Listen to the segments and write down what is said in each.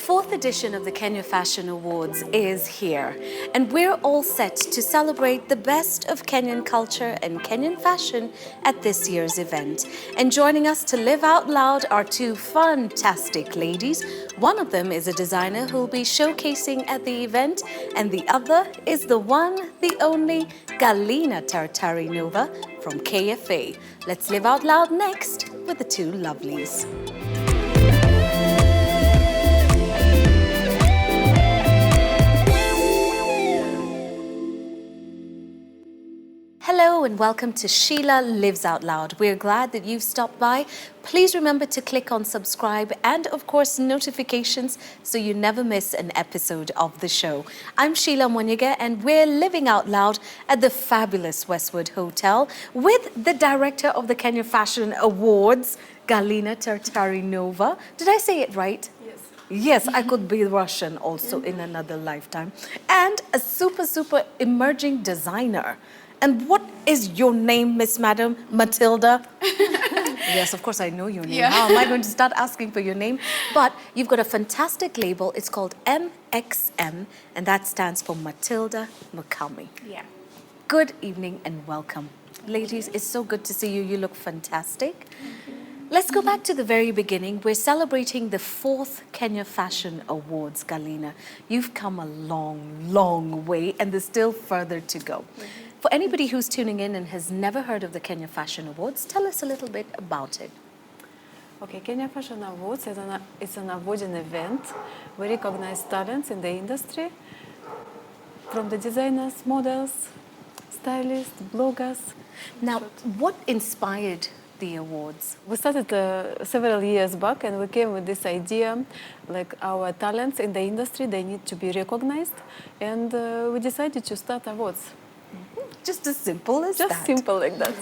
The fourth edition of the Kenya Fashion Awards is here, and we're all set to celebrate the best of Kenyan culture and Kenyan fashion at this year's event. And joining us to live out loud are two fantastic ladies. One of them is a designer who'll be showcasing at the event, and the other is the one, the only Galina Tatarinova from KFA. Let's live out loud next with the two lovelies. Hello and welcome to Sheila Lives Out Loud. We're glad that you've stopped by. Please remember to click on subscribe and of course notifications so you never miss an episode of the show. I'm Sheila Mwanyige and we're living out loud at the fabulous Westwood Hotel with the director of the Kenya Fashion Awards, Galina Tatarinova. Did I say it right? Yes, I could be Russian also in another lifetime. And a super emerging designer. And what is your name, Miss Madam Matilda? Yes, of course I know your name. Yeah. How am I going to start asking for your name? But you've got a fantastic label. It's called MXM, and that stands for Matilda Mukami. Yeah. Good evening and welcome. Ladies, it's so good to see you. You look fantastic. Let's go back to the very beginning. We're celebrating the fourth Kenya Fashion Awards, Galina. You've come a long way, and there's still further to go. For anybody who's tuning in and has never heard of the Kenya Fashion Awards, tell us a little bit about it. Okay, Kenya Fashion Awards is an awarding event. We recognize talents in the industry, from the designers, models, stylists, bloggers. Now, what inspired the awards? We started several years back, and we came with this idea, like our talents in the industry, they need to be recognized, and we decided to start awards. Just as simple as that. Just simple like that.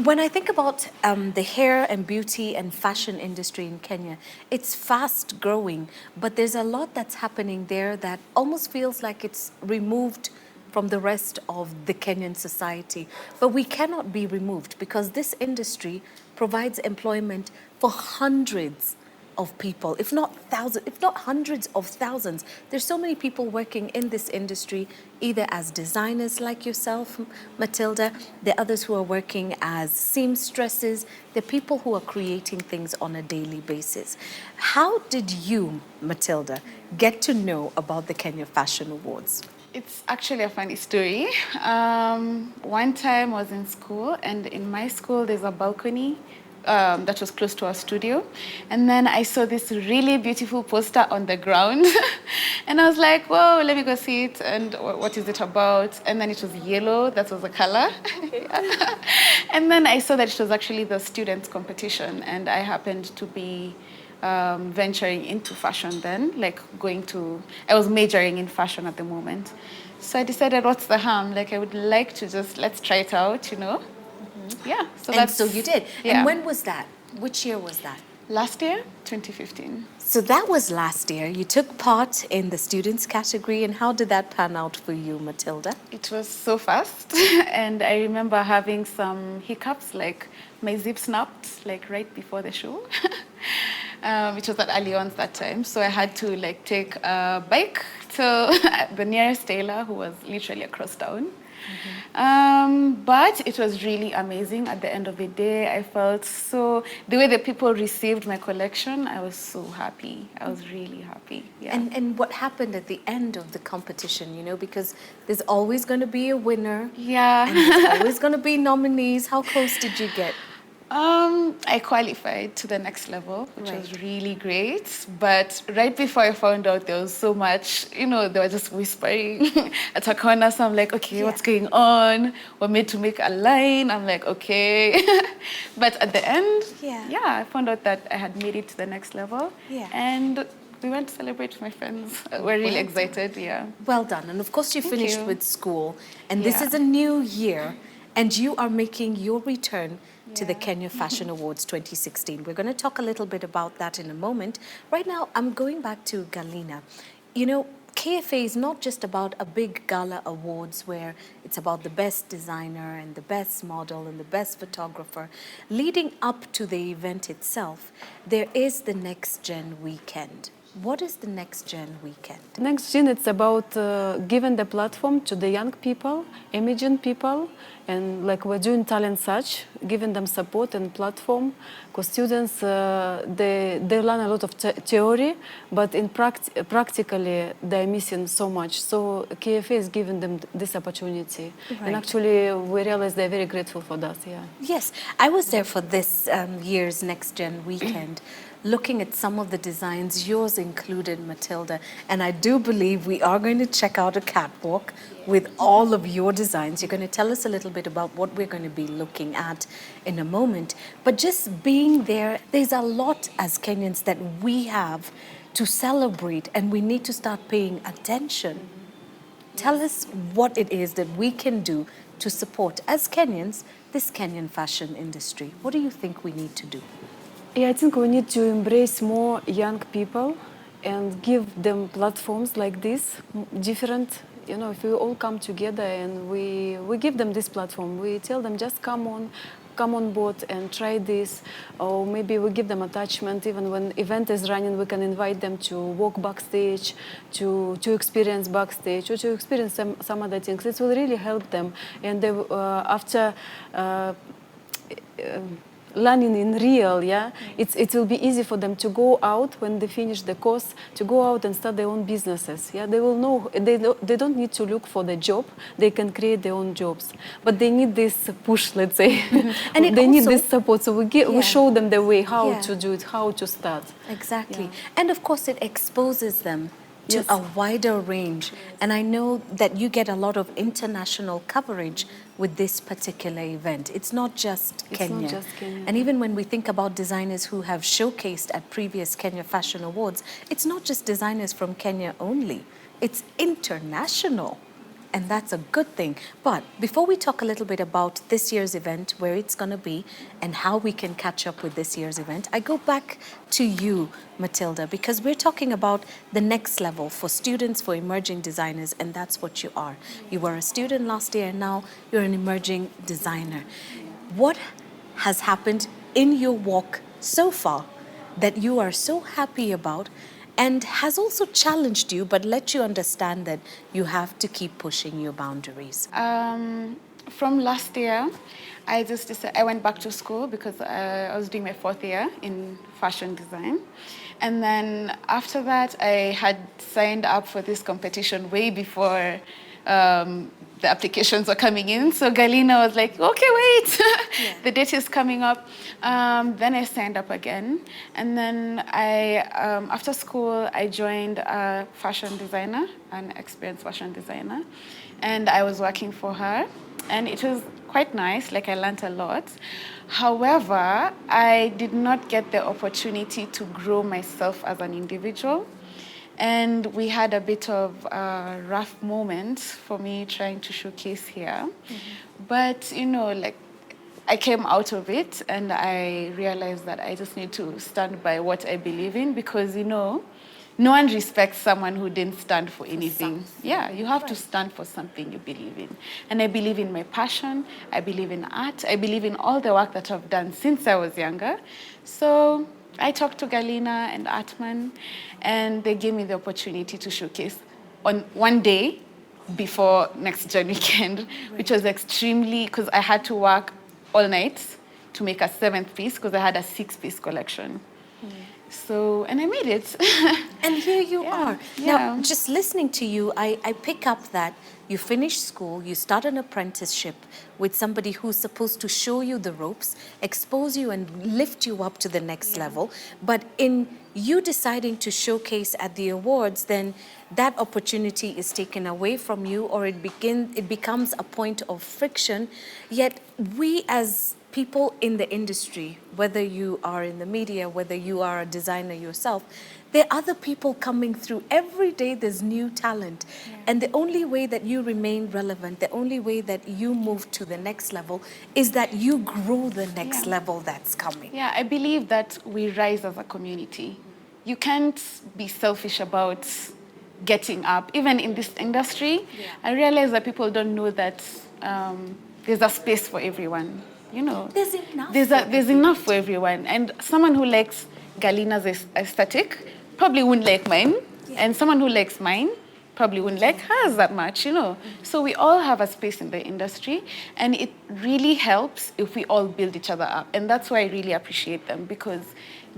When I think about the hair and beauty and fashion industry in Kenya, it's fast growing, but there's a lot that's happening there that almost feels like it's removed from the rest of the Kenyan society. But we cannot be removed because this industry provides employment for hundreds of people, if not thousands, if not hundreds of thousands. There's so many people working in this industry, either as designers like yourself, Matilda, the others who are working as seamstresses, the people who are creating things on a daily basis. How did you, Matilda, get to know about the Kenya Fashion Awards? It's actually a funny story. One time I was in school, and in my school there's a balcony that was close to our studio. And then I saw this really beautiful poster on the ground. And I was like, whoa, let me go see it. And what is it about? And then it was yellow. That was the color. Okay. And then I saw that it was actually the students' competition. And I happened to be venturing into fashion then, I was majoring in fashion at the moment. So I decided, what's the harm? Like, I would like to let's try it out, you know? Yeah, so you did. Yeah. And when was that? Which year was that? Last year, 2015. So that was last year. You took part in the students category, and how did that pan out for you, Matilda? It was so fast, and I remember having some hiccups, like my zip snapped, like right before the show. It was at Allianz that time, so I had to take a bike to the nearest tailor, who was literally across town. But it was really amazing. At the end of the day, I felt the way that people received my collection, I was so happy. I was really happy. Yeah. And what happened at the end of the competition, because there's always going to be a winner. Yeah. And there's always going to be nominees. How close did you get? I qualified to the next level, which was really great. But right before I found out, there was so much, they were just whispering at a corner. So I'm like, okay, what's going on? We're made to make a line. I'm like, okay. But at the end, I found out that I had made it to the next level. Yeah. And we went to celebrate with my friends. We're really excited, yeah. Well done. And of course, you finished with school. And this is a new year. And you are making your return to the Kenya Fashion Awards 2016. We're going to talk a little bit about that in a moment. Right now, I'm going back to Galina. KFA is not just about a big gala awards where it's about the best designer and the best model and the best photographer. Leading up to the event itself, there is the Next Gen weekend. What is the Next Gen weekend? Next Gen, it's about giving the platform to the young people, emerging people, and like we're doing talent search, giving them support and platform. Because students, they learn a lot of theory, but in practically they're missing so much. So KFA is giving them this opportunity, Right. and actually we realize they're very grateful for that. Yeah. Yes, I was there for this year's Next Gen weekend, looking at some of the designs, yours included, Matilda, and I do believe we are going to check out a catwalk with all of your designs. You're going to tell us a little bit about what we're going to be looking at in a moment. But just being there, there's a lot as Kenyans that we have to celebrate, and we need to start paying attention. Tell us what it is that we can do to support, as Kenyans, this Kenyan fashion industry. What do you think we need to do? Yeah, I think we need to embrace more young people and give them platforms like this, different. You know, if we all come together and we give them this platform, we tell them just come on board and try this, or maybe we give them attachment. Even when event is running, we can invite them to walk backstage, to experience backstage, or to experience some other things. It will really help them, and they, after learning in real, it will be easy for them to go out when they finish the course, to go out and start their own businesses. Yeah, they will know they don't need to look for the job; they can create their own jobs. But they need this push, let's say, and they need this support. So we show them the way how to do it, how to start. Exactly, Yeah. and of course, it exposes them to a wider range. And I know that you get a lot of international coverage with this particular event. It's not just Kenya. Not just Kenya. And even when we think about designers who have showcased at previous Kenya Fashion Awards, it's not just designers from Kenya only. It's international. And that's a good thing. But before we talk a little bit about this year's event, where it's going to be, and how we can catch up with this year's event, I go back to you, Matilda, because we're talking about the next level for students, for emerging designers, and that's what you are. You were a student last year, and now you're an emerging designer. What has happened in your walk so far that you are so happy about, and has also challenged you, but let you understand that you have to keep pushing your boundaries? From last year, I just decided, I went back to school because I was doing my 4th year in fashion design. And then after that, I had signed up for this competition way before the applications were coming in. So Galina was like, okay, wait, the date is coming up. Then I signed up again. And then after school, I joined a fashion designer, an experienced fashion designer. And I was working for her. And it was quite nice, like I learned a lot. However, I did not get the opportunity to grow myself as an individual. And we had a bit of a rough moment for me trying to showcase here. But, you know, like, I came out of it and I realized that I just need to stand by what I believe in because, you know, no one respects someone who didn't stand for anything. Yeah, you have to stand for something you believe in. And I believe in my passion. I believe in art. I believe in all the work that I've done since I was younger. So I talked to Galina and Atman, and they gave me the opportunity to showcase on one day before Next Gen weekend, which was extremely, because I had to work all night to make a 7th piece because I had a 6-piece collection. So, and I made it. And here you are. Yeah. Now, just listening to you, I pick up that you finish school, you start an apprenticeship with somebody who's supposed to show you the ropes, expose you and lift you up to the next level. But in you deciding to showcase at the awards, then that opportunity is taken away from you, or it becomes a point of friction. Yet we as people in the industry, whether you are in the media, whether you are a designer yourself, there are other people coming through. Every day there's new talent. And the only way that you remain relevant, the only way that you move to the next level is that you grow the next level that's coming. Yeah, I believe that we rise as a community. You can't be selfish about getting up. Even in this industry, I realize that people don't know that there's a space for everyone. You know, There's enough. There's enough for everyone. And someone who likes Galina's aesthetic probably wouldn't like mine, and someone who likes mine probably wouldn't like hers that much, you know. So we all have a space in the industry, and it really helps if we all build each other up. And that's why I really appreciate them, because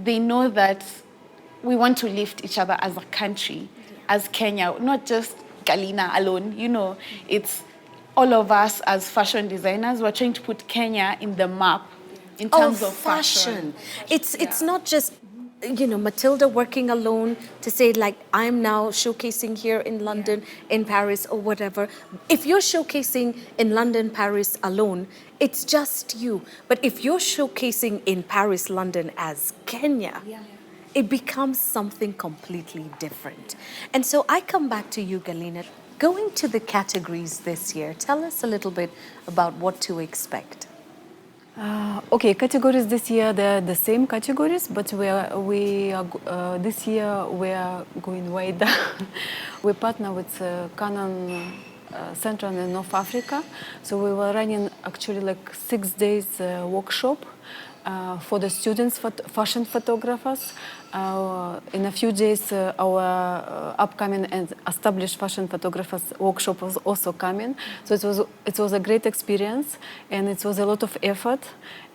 they know that we want to lift each other as a country, as Kenya, not just Galina alone, you know. It's all of us as fashion designers. We're trying to put Kenya in the map in terms of fashion. It's not just, you know, Matilda working alone to say like, I'm now showcasing here in London, in Paris or whatever. If you're showcasing in London, Paris alone, it's just you. But if you're showcasing in Paris, London as Kenya, it becomes something completely different. And so I come back to you, Galina. Going to the categories this year, tell us a little bit about what to expect. Okay, categories this year, they're the same categories, but this year we are going wider. We partner with Canon Central and North Africa. So we were running actually like 6 days workshop for the students, fashion photographers. In a few days, our upcoming and established fashion photographers workshop was also coming. So it was a great experience, and it was a lot of effort.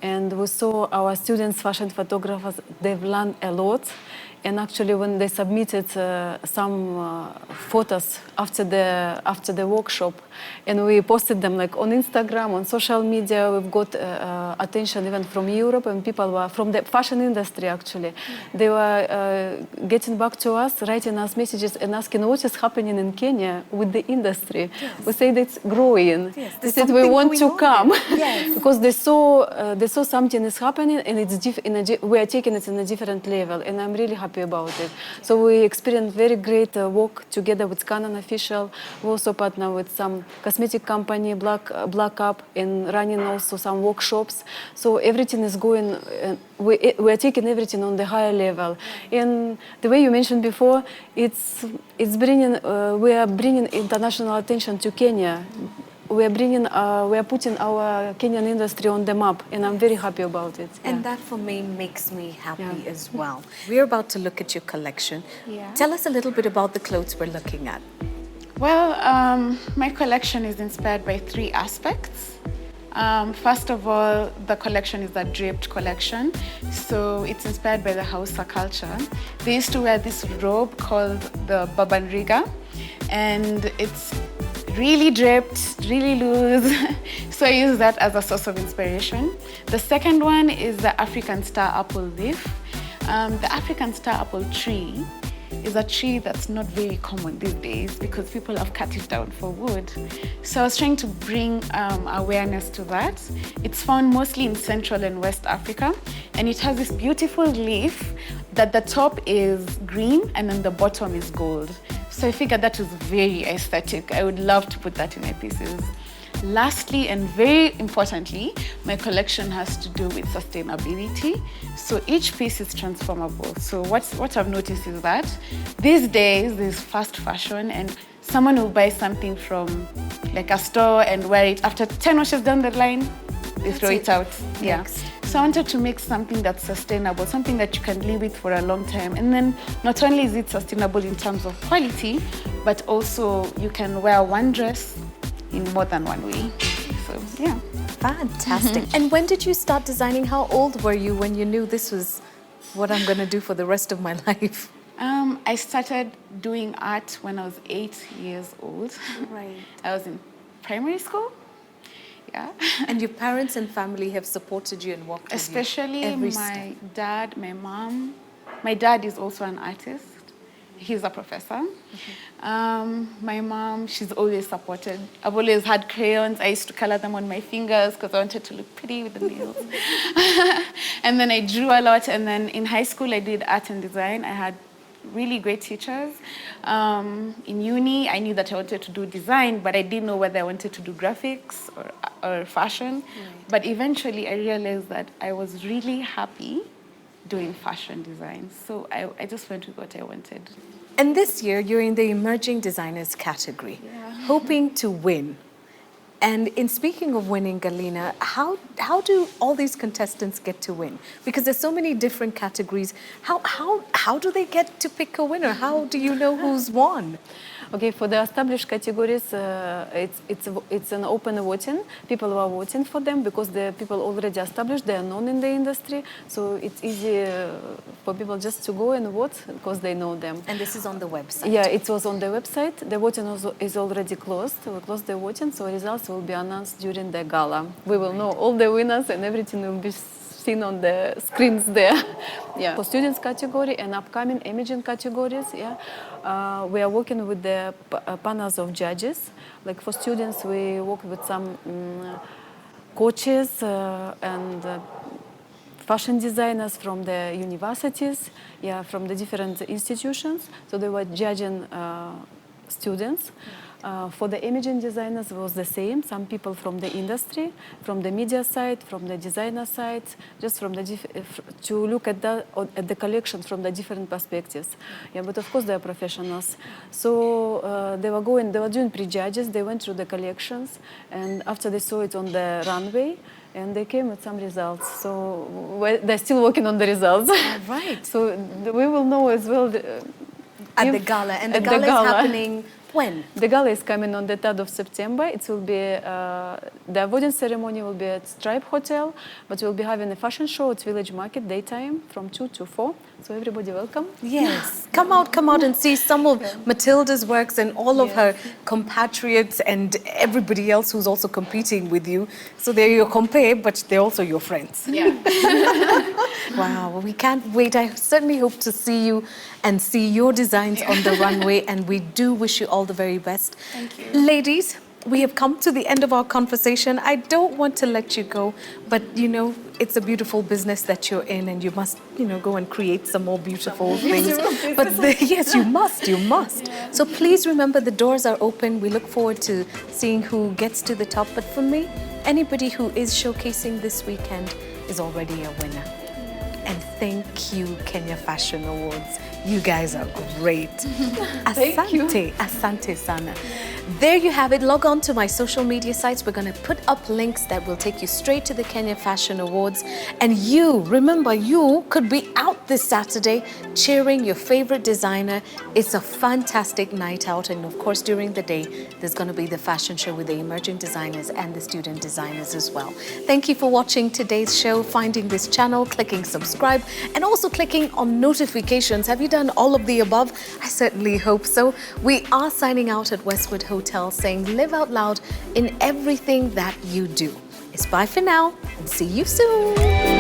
And we saw our students, fashion photographers, they've learned a lot. And actually, when they submitted some photos after the workshop, and we posted them like on Instagram, on social media, we've got attention even from Europe, and people were from the fashion industry actually. They were getting back to us, writing us messages and asking what is happening in Kenya with the industry. Yes. We said it's growing. Yes, They said we want to come Yes. because they saw something is happening, and it's we are taking it in a different level, and I'm really happy about it. So we experienced very great work together with Canon official. We also partner with some cosmetic company, Black Up, and running also some workshops. So everything is going. We are taking everything on the higher level. And the way you mentioned before, it's bringing. We are bringing international attention to Kenya. We are putting our Kenyan industry on the map, and I'm very happy about it. And that for me makes me happy as well. We're about to look at your collection. Yeah. Tell us a little bit about the clothes we're looking at. Well, my collection is inspired by 3 aspects. First of all, the collection is a draped collection. So it's inspired by the Hausa culture. They used to wear this robe called the Babanriga, and it's really draped, really loose. So I use that as a source of inspiration. The second one is the African star apple leaf. The African star apple tree is a tree that's not very common these days because people have cut it down for wood. So I was trying to bring awareness to that. It's found mostly in Central and West Africa, and it has this beautiful leaf that the top is green and then the bottom is gold. So I figured that was very aesthetic. I would love to put that in my pieces. Lastly, and very importantly, my collection has to do with sustainability. So each piece is transformable. So what I've noticed is that these days there's fast fashion, and someone will buy something from like a store and wear it. After 10 washes down the line, they throw it out. Yeah. So I wanted to make something that's sustainable, something that you can live with for a long time. And then not only is it sustainable in terms of quality, but also you can wear one dress in more than one way. So, yeah. Fantastic. And when did you start designing? How old were you when you knew this was what I'm going to do for the rest of my life? I started doing art when I was 8 years old. Right. I was in primary school. Yeah. And your parents and family have supported you and walked with Especially you every my step. dad, my mom. My dad is also an artist. He's a professor. My mom, she's always supported. I've always had crayons. I used to color them on my fingers because I wanted to look pretty with the nails. And then I drew a lot. And then in high school, I did art and design. I had really great teachers. In uni, I knew that I wanted to do design, but I didn't know whether I wanted to do graphics or fashion. Right. But eventually, I realized that I was really happy doing fashion design. So I just went with what I wanted. And this year, you're in the Emerging Designers category, hoping to win. And in speaking of winning, Galina, how do all these contestants get to win? Because there's so many different categories. How do they get to pick a winner? How do you know who's won? Okay, for the established categories, it's an open voting. People are voting for them because the people already established, they are known in the industry. So it's easy for people just to go and vote because they know them. And this is on the website? Yeah, it was on the website. The voting is already closed. We closed the voting, so results will be announced during the gala. We will know all the winners and everything will be seen on the screens there. Yeah. For students category and upcoming imaging categories, we are working with the panels of judges. Like for students, we work with some coaches and fashion designers from the universities, from the different institutions. So they were judging students. For the imaging designers, it was the same. Some people from the industry, from the media side, from the designer side, just from the to look at the collection from the different perspectives. Yeah, but of course they are professionals. So they were doing pre-judges. They went through the collections, and after they saw it on the runway, and they came with some results. So they're still working on the results. All right. So we will know as well at the gala, and the gala is happening. When? The gala is coming on the 3rd of September. It will be, the awarding ceremony will be at Stripe Hotel, but we'll be having a fashion show at Village Market daytime from 2 to 4. So everybody welcome. Yes, come out and see some of Matilda's works and all of her compatriots and everybody else who's also competing with you. So they're your compare, but they're also your friends. Yeah. Wow, we can't wait. I certainly hope to see you and see your designs on the runway, and we do wish you all the very best. Thank you. Ladies, we have come to the end of our conversation. I don't want to let you go, but it's a beautiful business that you're in, and you must, go and create some more beautiful things. But yes, you must. Yeah. So please remember, the doors are open. We look forward to seeing who gets to the top. But for me, anybody who is showcasing this weekend is already a winner. And thank you, Kenya Fashion Awards. You guys are great. Asante, asante sana. There you have it. Log on to my social media sites. We're going to put up links that will take you straight to the Kenya Fashion Awards. And remember, you could be out this Saturday cheering your favorite designer. It's a fantastic night out. And of course, during the day, there's going to be the fashion show with the emerging designers and the student designers as well. Thank you for watching today's show, finding this channel, clicking subscribe, and also clicking on notifications. Have you done all of the above? I certainly hope so. We are signing out at Westwood Hotel, saying live out loud in everything that you do. It's bye for now, and see you soon.